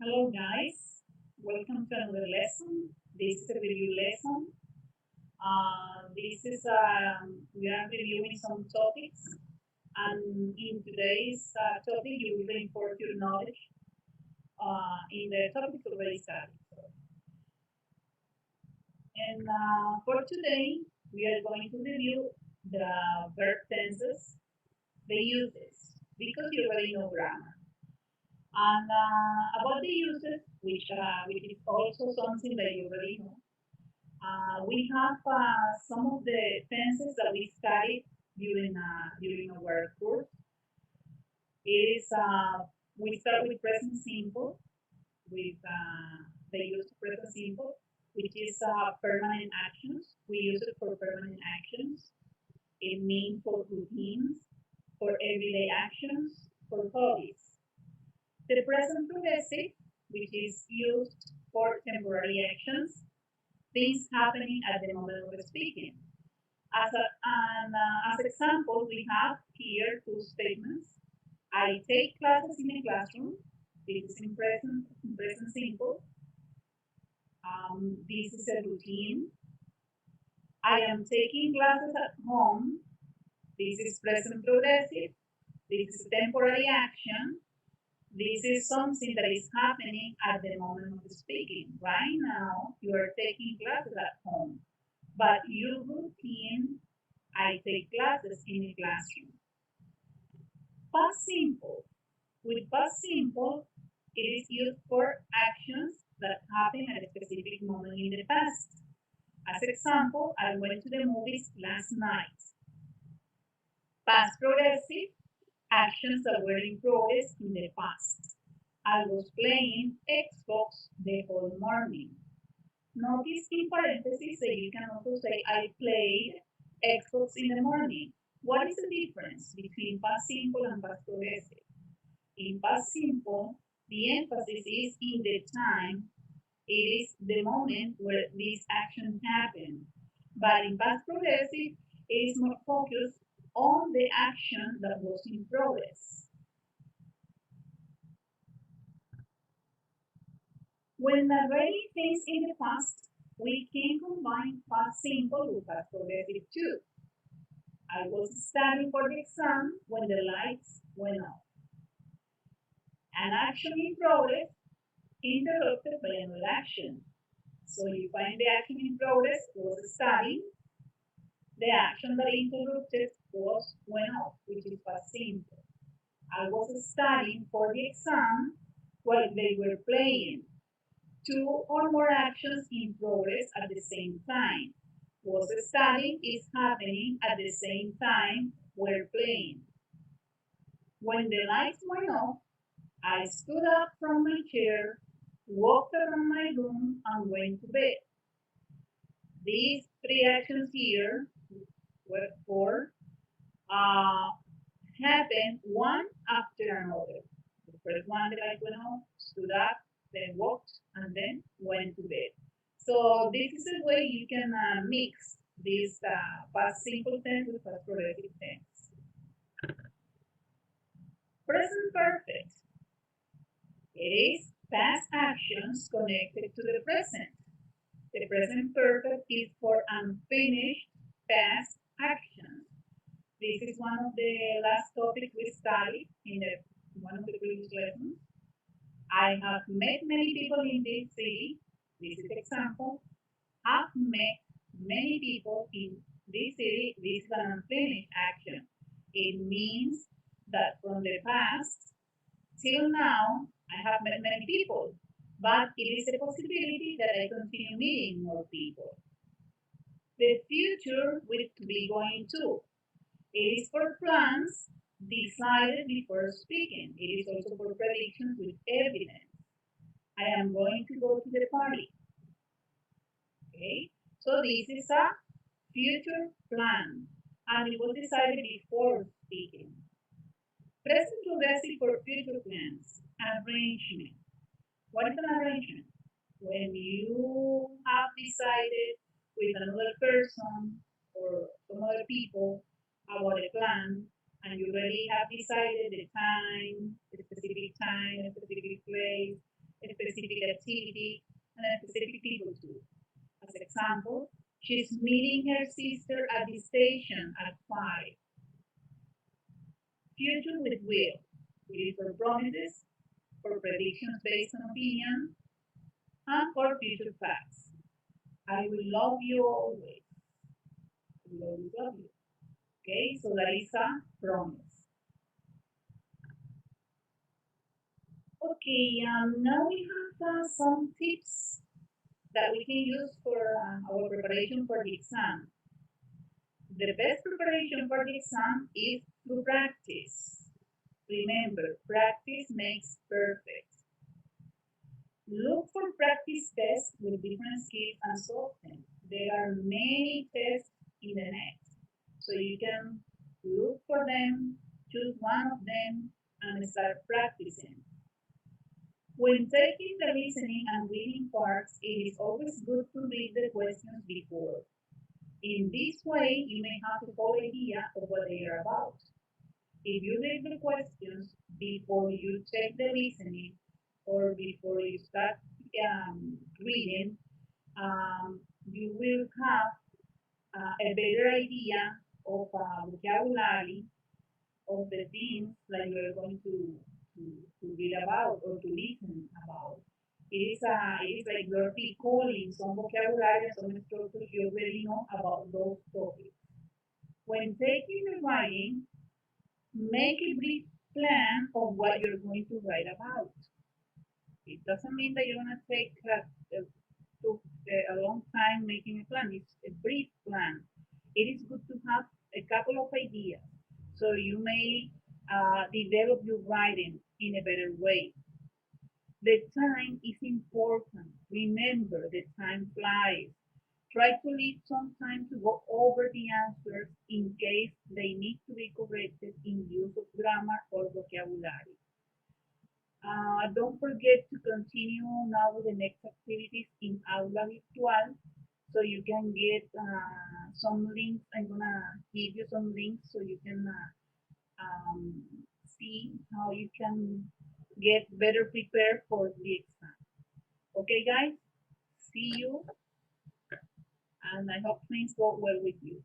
Hello guys, welcome to another lesson. This is a review lesson. We are reviewing some topics, and in today's topic, you will reinforce your knowledge in the topic already studied. And for today, we are going to review the verb tenses, the uses, because you already know grammar. And about the uses, which is also something that you already know. We have some of the tenses that we studied during our course. It is we start with present simple with the use of present simple, which is permanent actions. We use it for permanent actions. It means for routines, for everyday actions, for hobbies. The present progressive, which is used for temporary actions, things happening at the moment of speaking. As example, we have here two statements. I take classes in a classroom. This is in present simple. This is a routine. I am taking classes at home. This is present progressive. This is temporary action. This is something that is happening at the moment of speaking. Right now, you are taking classes at home, but your routine, I take classes in a classroom. Past simple. With past simple, it is used for actions that happen at a specific moment in the past. As example, I went to the movies last night. Past progressive, actions that were in progress in the past. I was playing Xbox the whole morning. Notice in parentheses that you can also say I played Xbox in the morning. What is the difference between past simple and past progressive? In past simple, the emphasis is in the time. It is the moment where this action happened. But in past progressive, it is more focused on the action that was in progress. When narrating things in the past, we can combine past simple with past progressive too. I was studying for the exam when the lights went off. An action in progress interrupted by another action. So you find the action in progress was studying. The action that interrupted was went off, which is past simple. I was studying for the exam while they were playing. Two or more actions in progress at the same time. Was studying is happening at the same time we're playing. When the lights went off, I stood up from my chair, walked around my room, and went to bed. These three actions here were for happened one after another. The first one, the light went off, stood up, then walked, and then went to bed. So this is a way you can mix this past simple tense with past progressive tense. Present perfect. It is past actions connected to the present. The present perfect is for unfinished past actions. This is one of the last topics we studied in one of the previous lessons. I have met many people in this city. This is example. Have met many people in this city. This is an unfinished action. It means that from the past till now, I have met many people, but it is a possibility that I continue meeting more people. The future will be going to. It is for plans decided before speaking. It is also for predictions with evidence. I am going to go to the party. Okay, so this is a future plan, and it was decided before speaking. Present progressive for future plans. Arrangement. What is an arrangement? When you have decided with another person or some other people about a plan, and you already have decided the time, the specific place, a specific activity, and a specific people to. As example, she's meeting her sister at the station at 5. Future with will. It is for promises, for predictions based on opinion, and for future facts. I will love you always. I will always love you. Okay, so that is a promise. Okay, now we have some tips that we can use for our preparation for the exam. The best preparation for the exam is through practice. Remember, practice makes perfect. Look for practice tests with different skills and solve them. There are many tests in the net, so you can look for them, choose one of them, and start practicing. When taking the listening and reading parts, it is always good to read the questions before. In this way, you may have a whole idea of what they are about. If you read the questions before you take the listening or before you start reading, you will have a better idea of vocabulary of the things that you are going to read about or to listen about. It is like you're recalling some vocabulary and some structures you already know about those topics. When taking the writing, make a brief plan of what you're going to write about. It doesn't mean that you're going to take a long time making a plan. It's a brief plan. It is good to have a couple of ideas so you may develop your writing in a better way. The time is important. Remember, the time flies. Try to leave some time to go over the answers in case they need to be corrected in use of grammar or vocabulary. Don't forget to continue now with the next activities in Aula Virtual so you can get some links. I'm gonna give you some links so you can see how you can get better prepared for the exam. Okay, guys, see you, and I hope things go well with you.